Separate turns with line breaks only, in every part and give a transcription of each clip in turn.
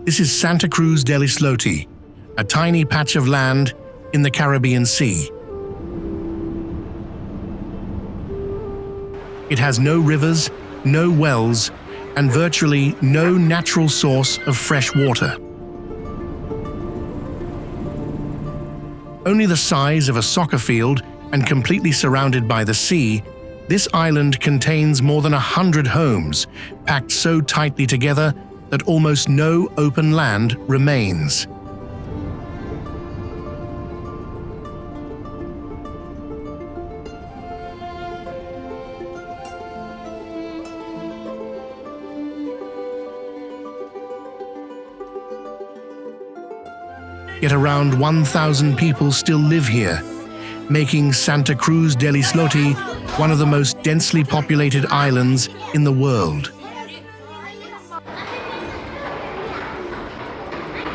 This is Santa Cruz del Islote, a tiny patch of land in the Caribbean Sea. It has no rivers, no wells, and virtually no natural source of fresh water. Only the size of a soccer field and completely surrounded by the sea, this island contains more than 100 homes, packed so tightly together that almost no open land remains. Yet around 1,000 people still live here, making Santa Cruz del Islote one of the most densely populated islands in the world.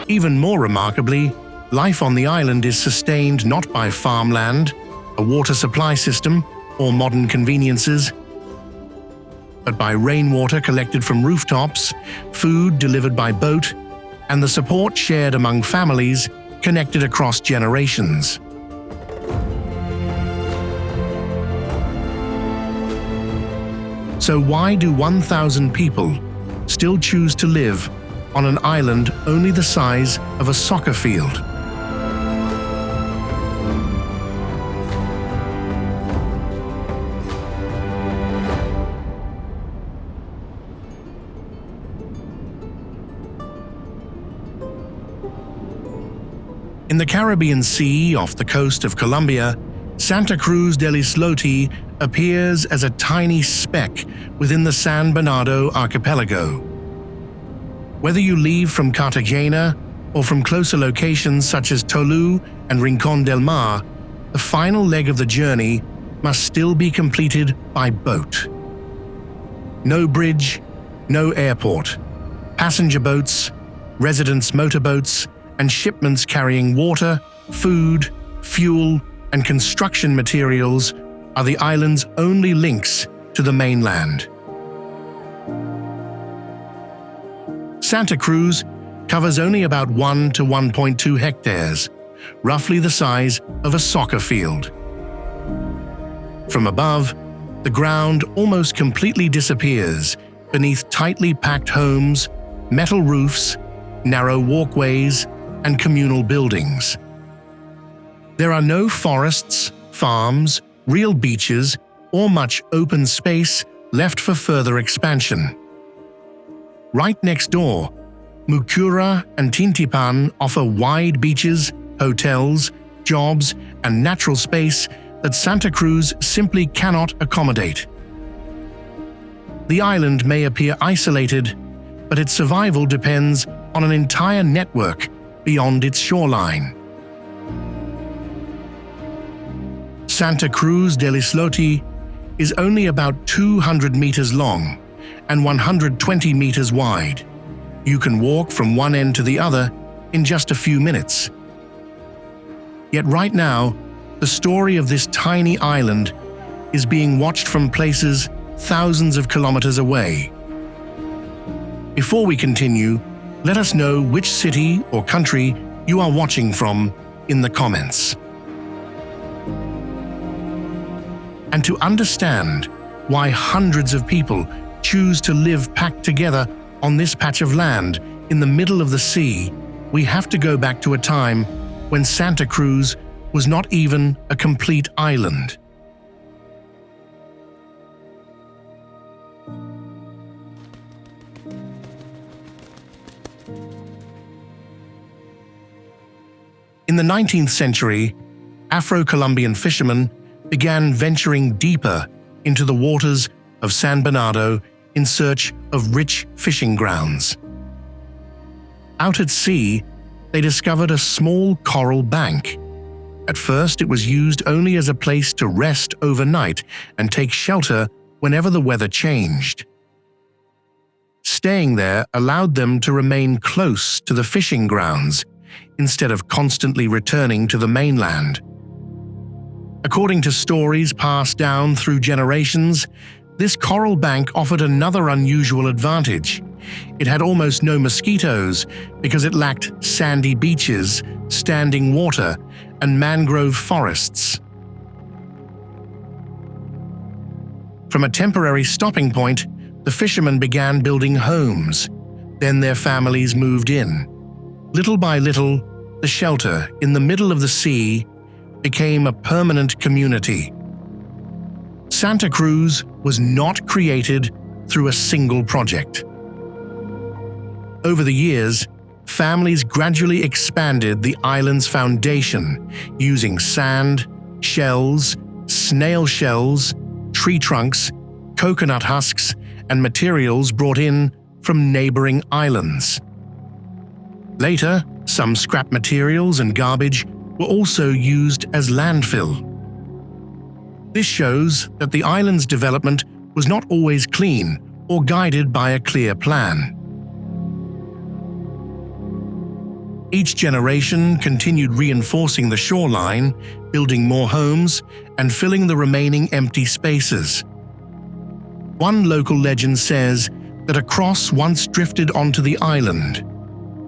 Even more remarkably, life on the island is sustained not by farmland, a water supply system, or modern conveniences, but by rainwater collected from rooftops, food delivered by boat, and the support shared among families connected across generations. So why do 1,000 people still choose to live on an island only the size of a soccer field? In the Caribbean Sea off the coast of Colombia, Santa Cruz del Islote appears as a tiny speck within the San Bernardo archipelago. Whether you leave from Cartagena or from closer locations such as Tolu and Rincón del Mar, the final leg of the journey must still be completed by boat. No bridge, no airport. Passenger boats, residents' motorboats, and shipments carrying water, food, fuel, and construction materials are the island's only links to the mainland. Santa Cruz covers only about 1 to 1.2 hectares, roughly the size of a soccer field. From above, the ground almost completely disappears beneath tightly packed homes, metal roofs, narrow walkways, and communal buildings. There are no forests, farms, real beaches, or much open space left for further expansion. Right next door, Mucura and Tintipan offer wide beaches, hotels, jobs, and natural space that Santa Cruz simply cannot accommodate. The island may appear isolated, but its survival depends on an entire network beyond its shoreline. Santa Cruz del Islote is only about 200 meters long and 120 meters wide. You can walk from one end to the other in just a few minutes. Yet right now, the story of this tiny island is being watched from places thousands of kilometers away. Before we continue, let us know which city or country you are watching from in the comments. And to understand why hundreds of people choose to live packed together on this patch of land in the middle of the sea, we have to go back to a time when Santa Cruz was not even a complete island. In the 19th century, Afro-Colombian fishermen began venturing deeper into the waters of San Bernardo in search of rich fishing grounds. Out at sea, they discovered a small coral bank. At first, it was used only as a place to rest overnight and take shelter whenever the weather changed. Staying there allowed them to remain close to the fishing grounds instead of constantly returning to the mainland. According to stories passed down through generations, this coral bank offered another unusual advantage. It had almost no mosquitoes because it lacked sandy beaches, standing water, and mangrove forests. From a temporary stopping point, the fishermen began building homes. Then their families moved in. Little by little, the shelter in the middle of the sea became a permanent community. Santa Cruz was not created through a single project. Over the years, families gradually expanded the island's foundation using sand, shells, snail shells, tree trunks, coconut husks, and materials brought in from neighboring islands. Later, some scrap materials and garbage were also used as landfill. This shows that the island's development was not always clean or guided by a clear plan. Each generation continued reinforcing the shoreline, building more homes, and filling the remaining empty spaces. One local legend says that a cross once drifted onto the island.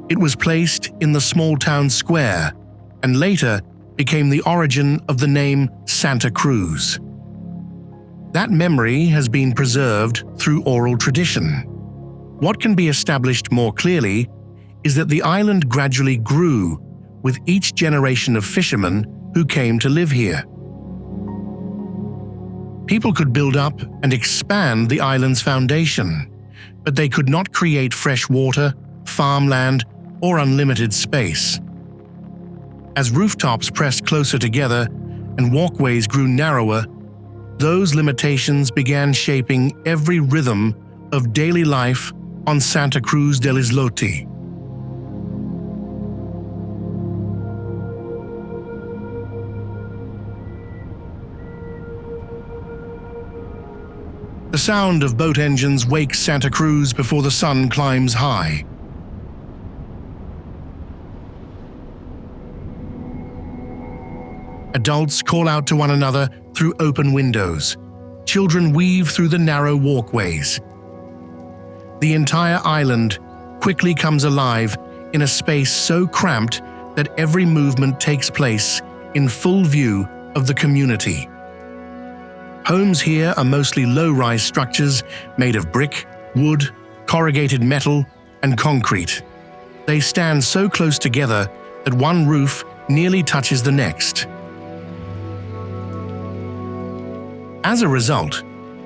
It was placed in the small town square and later became the origin of the name Santa Cruz. That memory has been preserved through oral tradition. What can be established more clearly is that the island gradually grew with each generation of fishermen who came to live here. People could build up and expand the island's foundation, but they could not create fresh water, farmland, or unlimited space. As rooftops pressed closer together and walkways grew narrower, those limitations began shaping every rhythm of daily life on Santa Cruz del Islote. The sound of boat engines wakes Santa Cruz before the sun climbs high. Adults call out to one another through open windows. Children weave through the narrow walkways. The entire island quickly comes alive in a space so cramped that every movement takes place in full view of the community. Homes here are mostly low-rise structures made of brick, wood, corrugated metal, and concrete. They stand so close together that one roof nearly touches the next. As a result,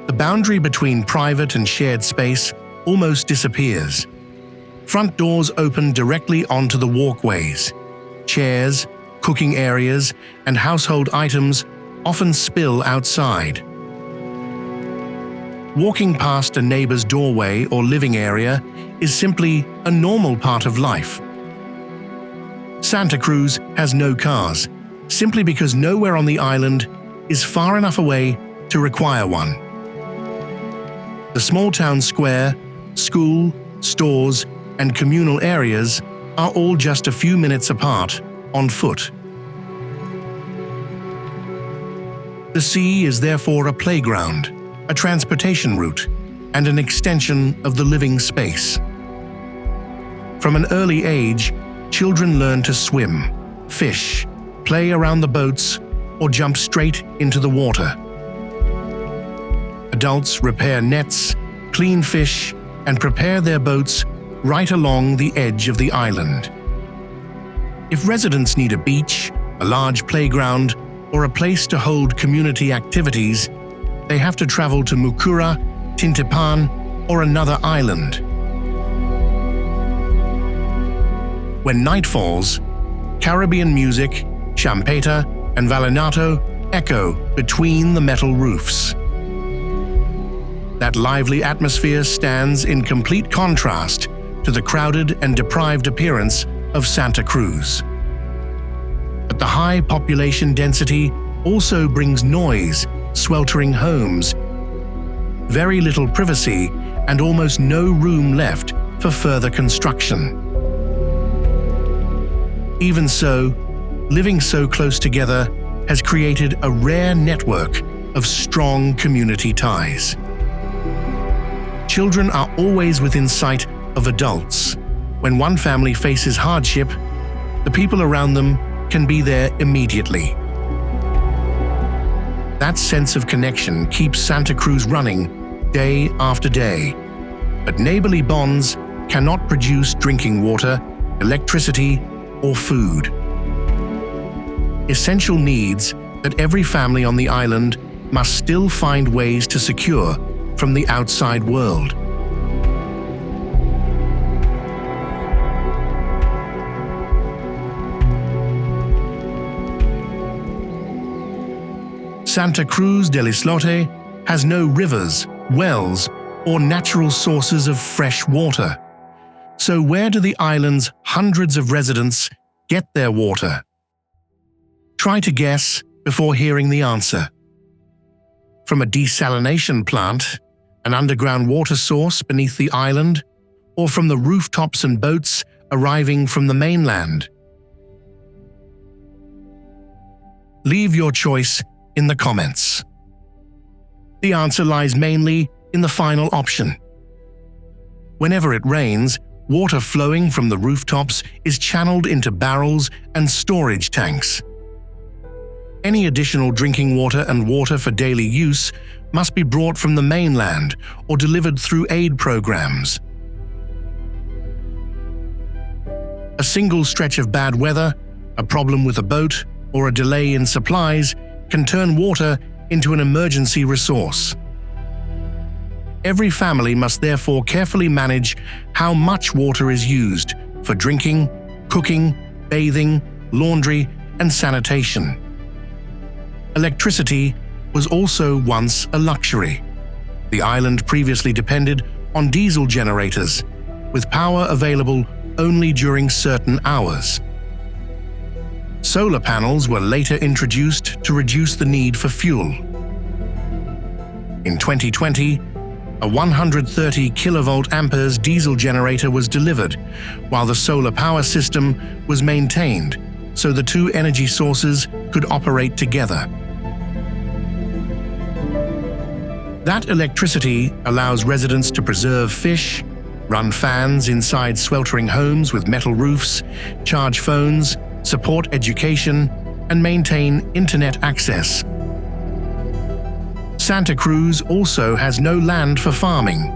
the boundary between private and shared space almost disappears. Front doors open directly onto the walkways. Chairs, cooking areas, and household items often spill outside. Walking past a neighbor's doorway or living area is simply a normal part of life. Santa Cruz has no cars, simply because nowhere on the island is far enough away to require one. The small town square, school, stores, and communal areas are all just a few minutes apart, on foot. The sea is therefore a playground, a transportation route, and an extension of the living space. From an early age, children learn to swim, fish, play around the boats, or jump straight into the water. Adults repair nets, clean fish, and prepare their boats right along the edge of the island. If residents need a beach, a large playground, or a place to hold community activities, they have to travel to Mucura, Tintipan, or another island. When night falls, Caribbean music, champeta, and vallenato echo between the metal roofs. That lively atmosphere stands in complete contrast to the crowded and deprived appearance of Santa Cruz. But the high population density also brings noise, sweltering homes, very little privacy, and almost no room left for further construction. Even so, living so close together has created a rare network of strong community ties. Children are always within sight of adults. When one family faces hardship, the people around them can be there immediately. That sense of connection keeps Santa Cruz running day after day. But neighborly bonds cannot produce drinking water, electricity, or food. Essential needs that every family on the island must still find ways to secure from the outside world. Santa Cruz del Islote has no rivers, wells, or natural sources of fresh water. So where do the island's hundreds of residents get their water? Try to guess before hearing the answer. From a desalination plant, an underground water source beneath the island, or from the rooftops and boats arriving from the mainland? Leave your choice in the comments. The answer lies mainly in the final option. Whenever it rains, water flowing from the rooftops is channeled into barrels and storage tanks. Any additional drinking water and water for daily use must be brought from the mainland or delivered through aid programs. A single stretch of bad weather, a problem with a boat, or a delay in supplies can turn water into an emergency resource. Every family must therefore carefully manage how much water is used for drinking, cooking, bathing, laundry, and sanitation. Electricity was also once a luxury. The island previously depended on diesel generators, with power available only during certain hours. Solar panels were later introduced to reduce the need for fuel. In 2020, a 130 kilovolt amperes diesel generator was delivered, while the solar power system was maintained so the two energy sources could operate together. That electricity allows residents to preserve fish, run fans inside sweltering homes with metal roofs, charge phones, support education, and maintain internet access. Santa Cruz also has no land for farming.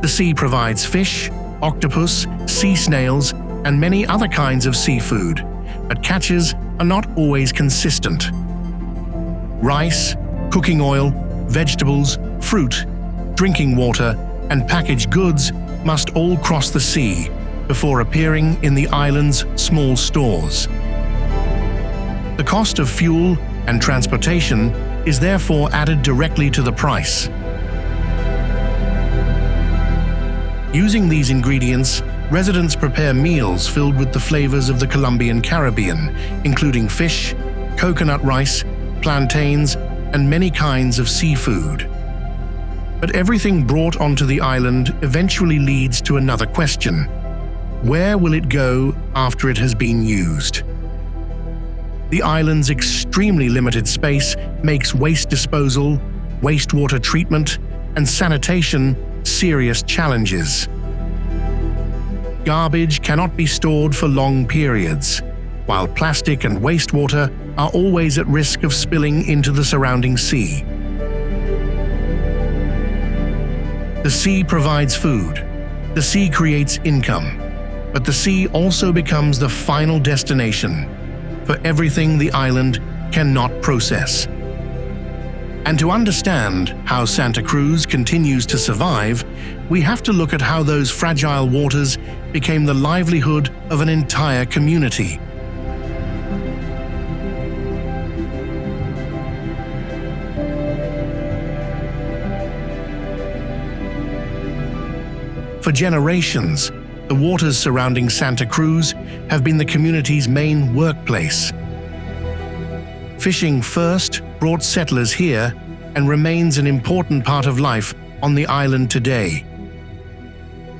The sea provides fish, octopus, sea snails, and many other kinds of seafood, but catches are not always consistent. Rice, cooking oil, vegetables, fruit, drinking water, and packaged goods must all cross the sea before appearing in the island's small stores. The cost of fuel and transportation is therefore added directly to the price. Using these ingredients, residents prepare meals filled with the flavors of the Colombian Caribbean, including fish, coconut rice, plantains, and many kinds of seafood. But everything brought onto the island eventually leads to another question. Where will it go after it has been used? The island's extremely limited space makes waste disposal, wastewater treatment, and sanitation serious challenges. Garbage cannot be stored for long periods, while plastic and wastewater are always at risk of spilling into the surrounding sea. The sea provides food, the sea creates income, but the sea also becomes the final destination for everything the island cannot process. And to understand how Santa Cruz continues to survive, we have to look at how those fragile waters became the livelihood of an entire community. For generations, the waters surrounding Santa Cruz have been the community's main workplace. Fishing first brought settlers here and remains an important part of life on the island today.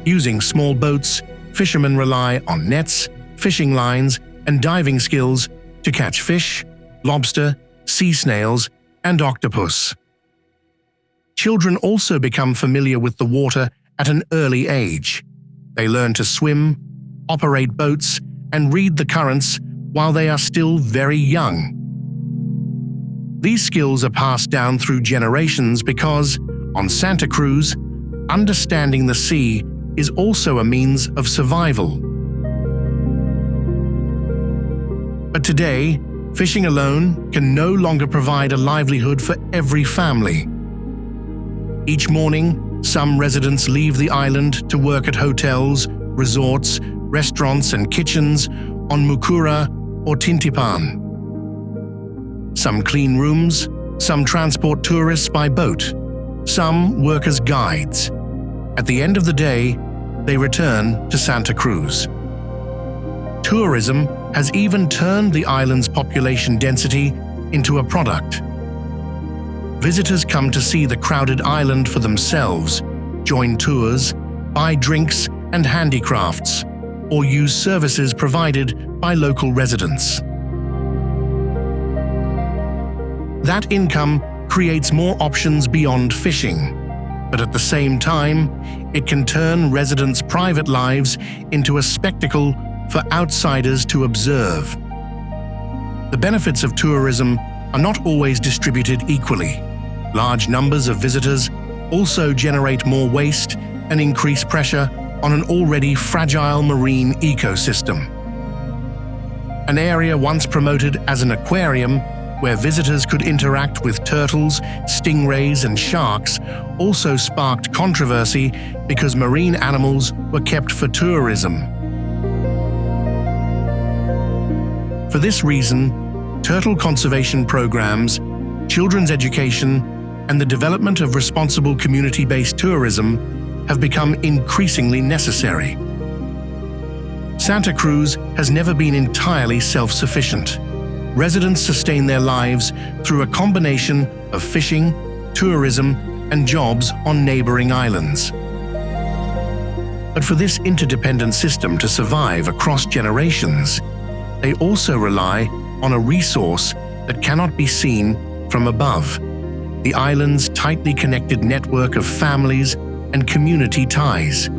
Using small boats, fishermen rely on nets, fishing lines, and diving skills to catch fish, lobster, sea snails, and octopus. Children also become familiar with the water at an early age. They learn to swim, operate boats, and read the currents while they are still very young. These skills are passed down through generations because, on Santa Cruz, understanding the sea is also a means of survival. But today, fishing alone can no longer provide a livelihood for every family. Each morning, some residents leave the island to work at hotels, resorts, restaurants and kitchens on Mukura or Tintipan. Some clean rooms, some transport tourists by boat, some work as guides. At the end of the day, they return to Santa Cruz. Tourism has even turned the island's population density into a product. Visitors come to see the crowded island for themselves, join tours, buy drinks and handicrafts, or use services provided by local residents. That income creates more options beyond fishing, but at the same time, it can turn residents' private lives into a spectacle for outsiders to observe. The benefits of tourism are not always distributed equally. Large numbers of visitors also generate more waste and increase pressure on an already fragile marine ecosystem. An area once promoted as an aquarium, where visitors could interact with turtles, stingrays, and sharks, also sparked controversy because marine animals were kept for tourism. For this reason, turtle conservation programs, children's education, and the development of responsible community-based tourism have become increasingly necessary. Santa Cruz has never been entirely self-sufficient. Residents sustain their lives through a combination of fishing, tourism, and jobs on neighboring islands. But for this interdependent system to survive across generations, they also rely on a resource that cannot be seen from above: the island's tightly connected network of families and community ties.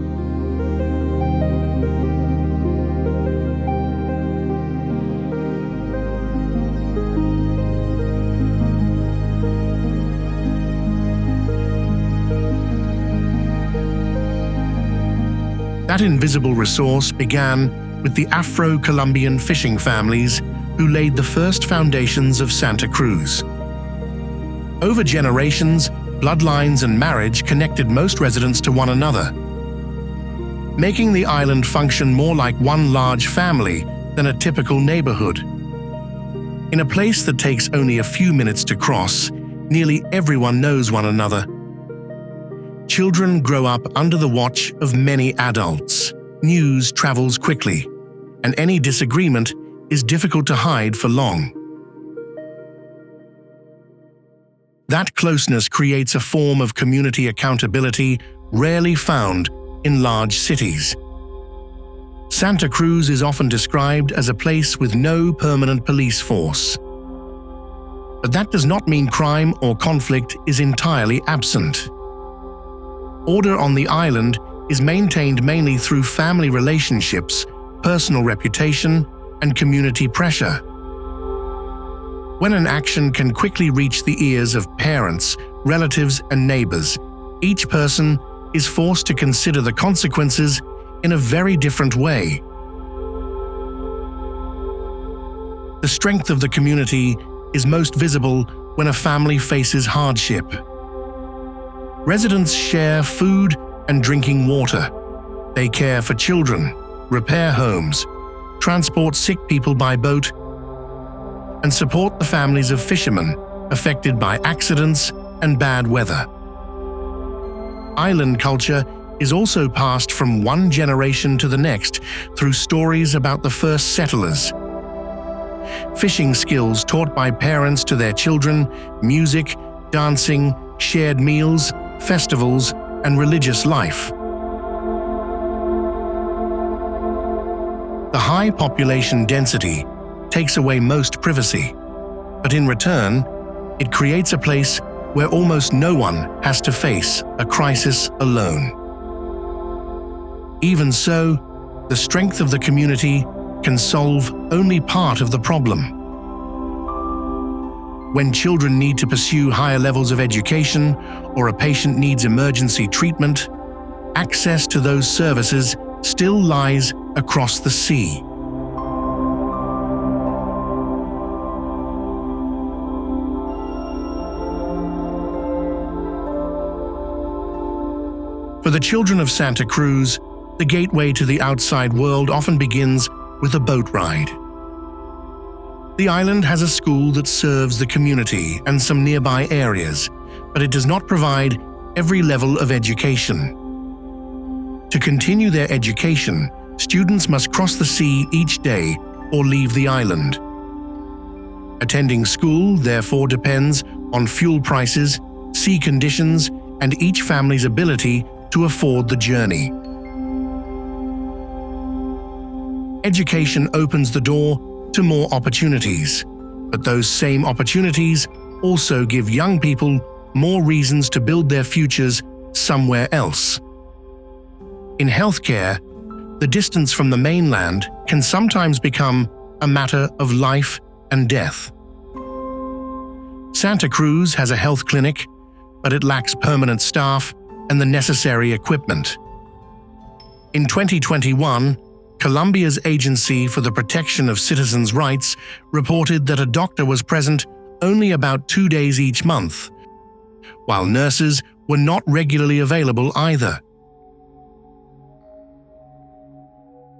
That invisible resource began with the Afro-Colombian fishing families who laid the first foundations of Santa Cruz. Over generations, bloodlines and marriage connected most residents to one another, making the island function more like one large family than a typical neighborhood. In a place that takes only a few minutes to cross, nearly everyone knows one another. Children grow up under the watch of many adults. News travels quickly, and any disagreement is difficult to hide for long. That closeness creates a form of community accountability rarely found in large cities. Santa Cruz is often described as a place with no permanent police force. But that does not mean crime or conflict is entirely absent. Order on the island is maintained mainly through family relationships, personal reputation, and community pressure. When an action can quickly reach the ears of parents, relatives, and neighbors, each person is forced to consider the consequences in a very different way. The strength of the community is most visible when a family faces hardship. Residents share food and drinking water. They care for children, repair homes, transport sick people by boat, and support the families of fishermen affected by accidents and bad weather. Island culture is also passed from one generation to the next through stories about the first settlers. Fishing skills taught by parents to their children, music, dancing, shared meals, festivals, and religious life. The high population density takes away most privacy. but in return, it creates a place where almost no one has to face a crisis alone. Even so, the strength of the community can solve only part of the problem. When children need to pursue higher levels of education or a patient needs emergency treatment, access to those services still lies across the sea. For the children of Santa Cruz, the gateway to the outside world often begins with a boat ride. The island has a school that serves the community and some nearby areas, but it does not provide every level of education. To continue their education, students must cross the sea each day or leave the island. Attending school, therefore, depends on fuel prices, sea conditions, and each family's ability to afford the journey. Education opens the door to more opportunities, but those same opportunities also give young people more reasons to build their futures somewhere else. In healthcare, the distance from the mainland can sometimes become a matter of life and death. Santa Cruz has a health clinic, but it lacks permanent staff and the necessary equipment. In 2021, Colombia's Agency for the Protection of Citizens' Rights reported that a doctor was present only about 2 days each month, while nurses were not regularly available either.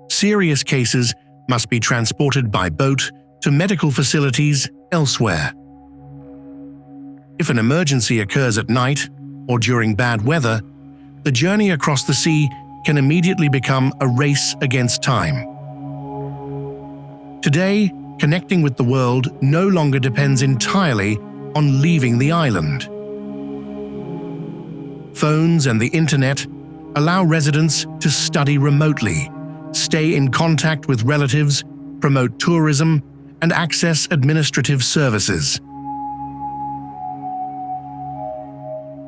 Serious cases must be transported by boat to medical facilities elsewhere. If an emergency occurs at night or during bad weather, the journey across the sea can immediately become a race against time. Today, connecting with the world no longer depends entirely on leaving the island. Phones and the internet allow residents to study remotely, stay in contact with relatives, promote tourism, and access administrative services.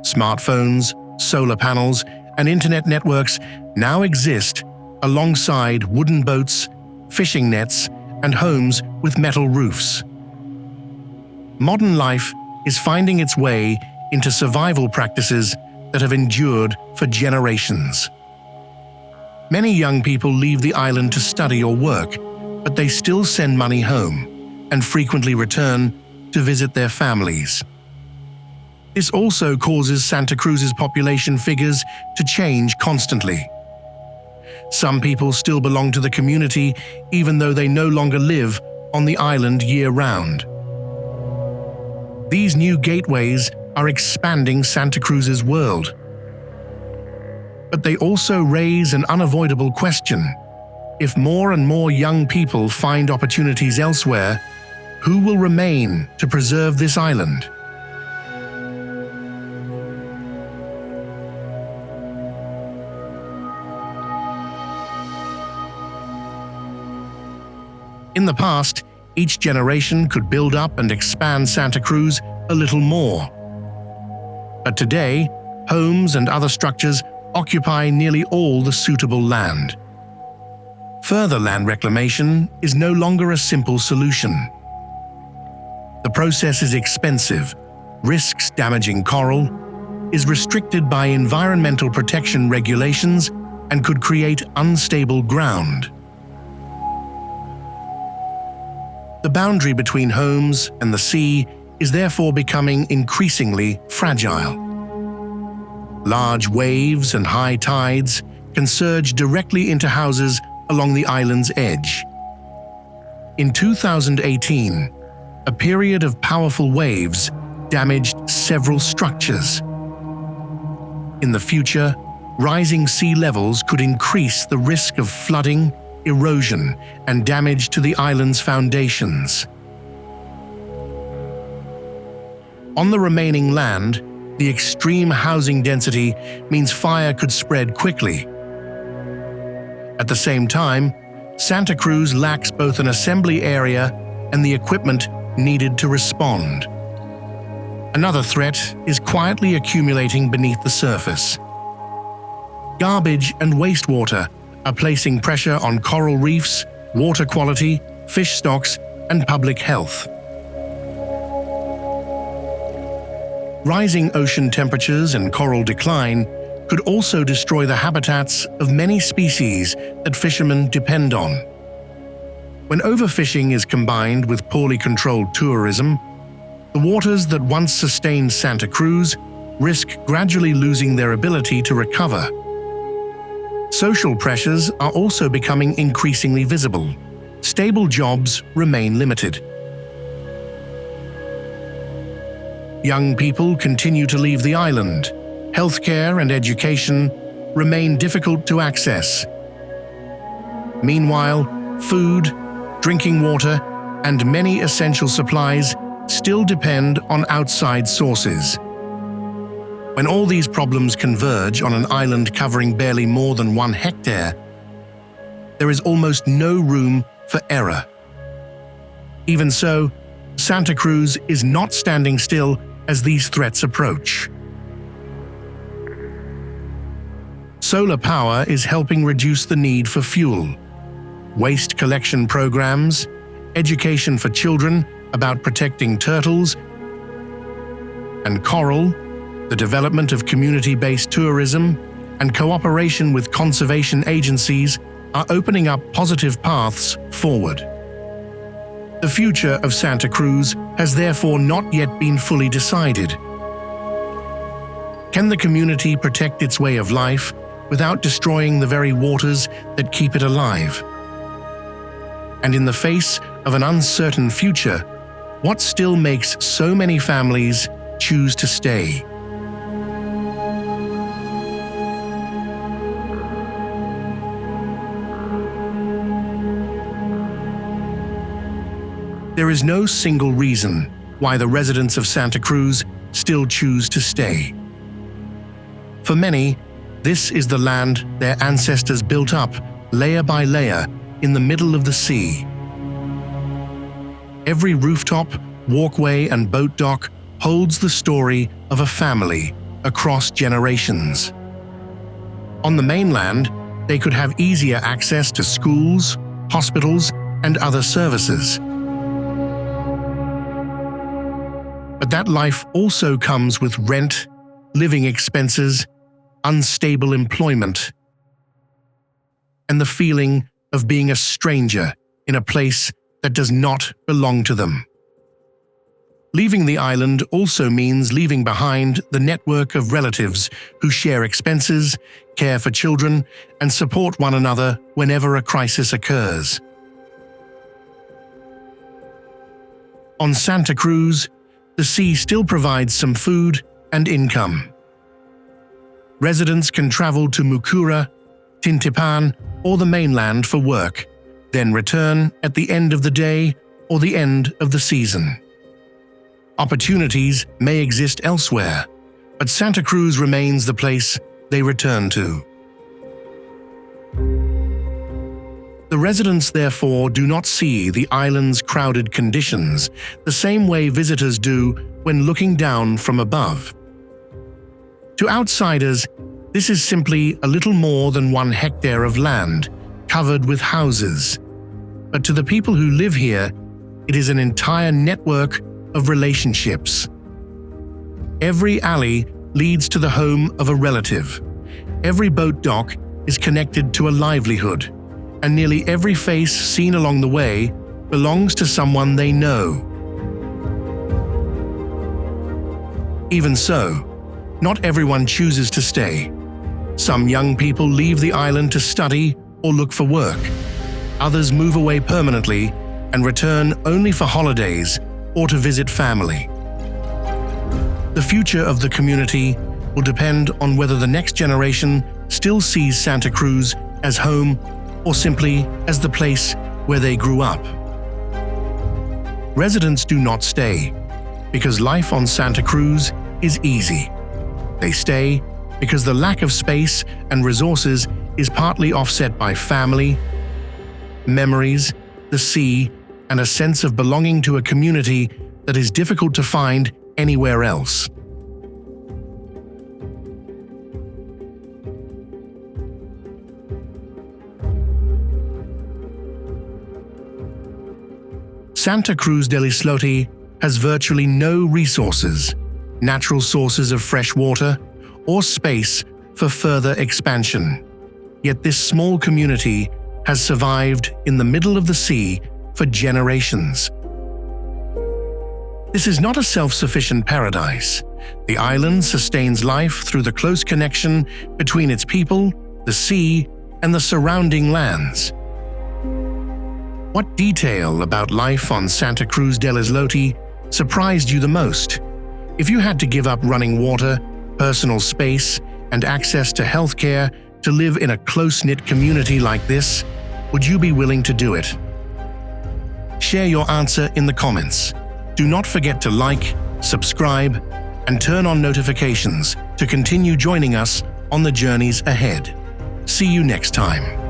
Smartphones, solar panels, and internet networks now exist alongside wooden boats, fishing nets, and homes with metal roofs. Modern life is finding its way into survival practices that have endured for generations. Many young people leave the island to study or work, but they still send money home and frequently return to visit their families. This also causes Santa Cruz's population figures to change constantly. Some people still belong to the community even though they no longer live on the island year-round. These new gateways are expanding Santa Cruz's world. But they also raise an unavoidable question. If more and more young people find opportunities elsewhere, who will remain to preserve this island? In the past, each generation could build up and expand Santa Cruz a little more. But today, homes and other structures occupy nearly all the suitable land. Further land reclamation is no longer a simple solution. The process is expensive, risks damaging coral, is restricted by environmental protection regulations, and could create unstable ground. The boundary between homes and the sea is therefore becoming increasingly fragile. Large waves and high tides can surge directly into houses along the island's edge. In 2018, a period of powerful waves damaged several structures. In the future, rising sea levels could increase the risk of flooding, erosion, and damage to the island's foundations. On the remaining land, the extreme housing density means fire could spread quickly. At the same time, Santa Cruz lacks both an assembly area and the equipment needed to respond. Another threat is quietly accumulating beneath the surface. Garbage and wastewater are placing pressure on coral reefs, water quality, fish stocks, and public health. Rising ocean temperatures and coral decline could also destroy the habitats of many species that fishermen depend on. When overfishing is combined with poorly controlled tourism, the waters that once sustained Santa Cruz risk gradually losing their ability to recover. Social pressures are also becoming increasingly visible. Stable jobs remain limited. Young people continue to leave the island. Healthcare and education remain difficult to access. Meanwhile, food, drinking water, and many essential supplies still depend on outside sources. When all these problems converge on an island covering barely more than 1 hectare, there is almost no room for error. Even so, Santa Cruz is not standing still as these threats approach. Solar power is helping reduce the need for fuel. Waste collection programs, education for children about protecting turtles and coral, the development of community-based tourism, and cooperation with conservation agencies are opening up positive paths forward. The future of Santa Cruz has therefore not yet been fully decided. Can the community protect its way of life without destroying the very waters that keep it alive? And in the face of an uncertain future, what still makes so many families choose to stay? There is no single reason why the residents of Santa Cruz still choose to stay. For many, this is the land their ancestors built up layer by layer in the middle of the sea. Every rooftop, walkway, and boat dock holds the story of a family across generations. On the mainland, they could have easier access to schools, hospitals, and other services. But that life also comes with rent, living expenses, unstable employment, and the feeling of being a stranger in a place that does not belong to them. Leaving the island also means leaving behind the network of relatives who share expenses, care for children, and support one another whenever a crisis occurs. On Santa Cruz, the sea still provides some food and income. Residents can travel to Mucura, Tintipan, or the mainland for work, then return at the end of the day or the end of the season. Opportunities may exist elsewhere, but Santa Cruz remains the place they return to. The residents therefore do not see the island's crowded conditions the same way visitors do when looking down from above. To outsiders, this is simply a little more than 1 hectare of land covered with houses. But to the people who live here, it is an entire network of relationships. Every alley leads to the home of a relative. Every boat dock is connected to a livelihood, and nearly every face seen along the way belongs to someone they know. Even so, not everyone chooses to stay. Some young people leave the island to study or look for work. Others move away permanently and return only for holidays or to visit family. The future of the community will depend on whether the next generation still sees Santa Cruz as home or simply as the place where they grew up. Residents do not stay because life on Santa Cruz is easy. They stay because the lack of space and resources is partly offset by family, memories, the sea, and a sense of belonging to a community that is difficult to find anywhere else. Santa Cruz del Islote has virtually no resources, natural sources of fresh water, or space for further expansion. Yet this small community has survived in the middle of the sea for generations. This is not a self-sufficient paradise. The island sustains life through the close connection between its people, the sea, and the surrounding lands. What detail about life on Santa Cruz del Islote surprised you the most? If you had to give up running water, personal space, and access to healthcare to live in a close-knit community like this, would you be willing to do it? Share your answer in the comments. Do not forget to like, subscribe, and turn on notifications to continue joining us on the journeys ahead. See you next time.